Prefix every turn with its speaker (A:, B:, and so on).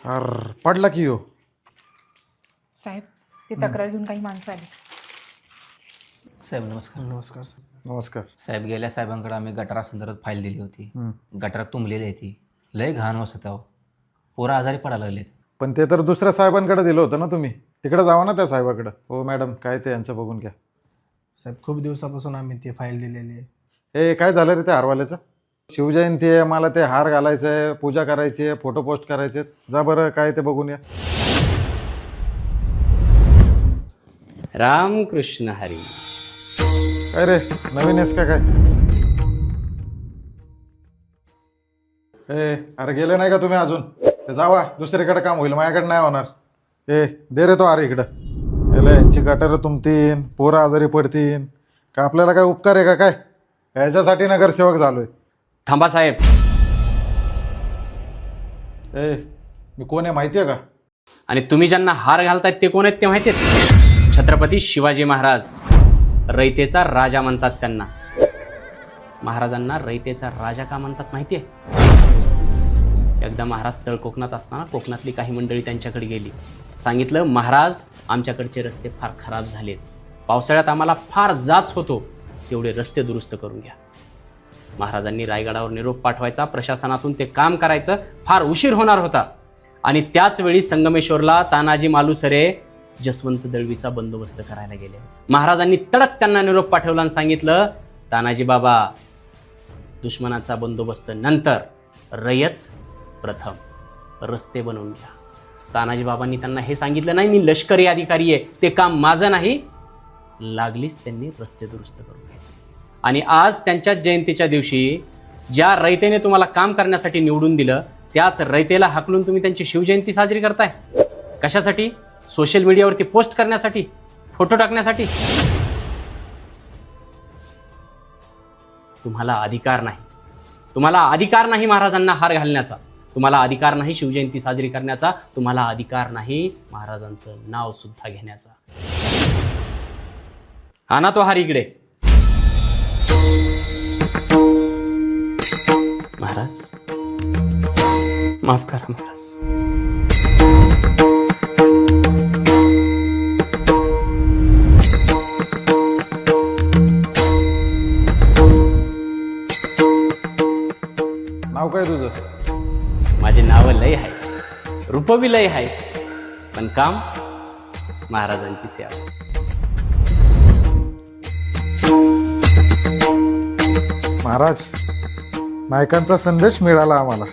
A: अर पडला की हो.
B: साहेब ती तक्रार घेऊन काही माणसं आली.
C: साहेब नमस्कार.
A: नमस्कार नमस्कार.
C: साहेब गेल्या साहेबांकडे आम्ही गटारासंदर्भात फाईल दिली होती. गटारात तुंबलेली आहे ती. लय घाण वसत आहो. पोरं आजारी पडायला लागलेत.
A: पण ते तर दुसऱ्या साहेबांकडे दिलं होतं ना तुम्ही. तिकडे जावा ना त्या साहेबाकडे. हो मॅडम काय ते यांचं बघून घ्या.
D: साहेब खूप दिवसापासून आम्ही ती फाईल दिलेली आहे.
A: हे काय झालं रे त्या हारवाल्याचं. शिवजयंती आहे, मला ते हार घालायचं आहे, पूजा करायची आहे, फोटो पोस्ट करायचे आहेत. जा बरं काय ते बघून या.
E: रामकृष्ण हरी.
A: काय रे नवीन आहेस का काय. ए अरे गेले नाही का तुम्ही अजून. ते जावा दुसरीकडे काम होईल, माझ्याकडे नाही होणार. ए दे रे तो अरे इकडं. याला यांची गटारं तुंबतीन, पोरं आजारी पडतीन का. आपल्याला काय उपकार आहे का काय. ह्याच्यासाठी नगरसेवक झालोय.
E: थांबा साहेब.
A: ए मी कोण आहे माहिती आहे का.
E: आणि तुम्ही ज्यांना हार घालतायत ते कोण आहेत ते माहिती आहेत. छत्रपती शिवाजी महाराज. रयतेचा राजा म्हणतात त्यांना. महाराजांना रयतेचा राजा का म्हणतात माहिती आहे. एकदा महाराज तळ कोकणात असताना कोकणातली काही मंडळी त्यांच्याकडे गेली. सांगितलं महाराज आमच्याकडचे रस्ते फार खराब झालेत. पावसाळ्यात आम्हाला फार जाच होतो, तेवढे रस्ते दुरुस्त करून घ्या. महाराजांनी रायगडावर निरोप पाठवायचा. प्रशासनातून ते काम करायचं. फार उशीर होणार होता. आणि त्याच वेळी संगमेश्वरला तानाजी मालुसरे जसवंत दळवीचा बंदोबस्त करायला गेले. महाराजांनी तडक त्यांना निरोप पाठवला आणि सांगितलं तानाजी बाबा दुश्मनाचा बंदोबस्त नंतर, रयत प्रथम. रस्ते बनवून घ्या. तानाजी बाबांनी त्यांना हे सांगितलं नाही मी लष्करी अधिकारी आहे, ते काम माझं नाही. लागलीच त्यांनी रस्ते दुरुस्त करून घेतले. आणि आज त्यांच्याच जयंतीच्या दिवशी ज्या रयतेने तुम्हाला काम करण्यासाठी निवडून दिलं त्याच रयतेला हाकलून तुम्ही त्यांची शिवजयंती साजरी करताय. कशासाठी. सोशल मीडियावरती पोस्ट करण्यासाठी, फोटो टाकण्यासाठी. तुम्हाला अधिकार नाही. तुम्हाला अधिकार नाही महाराजांना हार घालण्याचा. तुम्हाला अधिकार नाही शिवजयंती साजरी करण्याचा. तुम्हाला अधिकार नाही महाराजांचं नाव सुद्धा घेण्याचा. आणा तो हार इकडे. महाराज माफ करा महाराज.
A: नाव काय तुझं.
E: माझे नाव लय आहे, रूप बी लय आहे, पण काम महाराजांची सेवा.
A: महाराज नायकांचा संदेश मिळाला आम्हाला.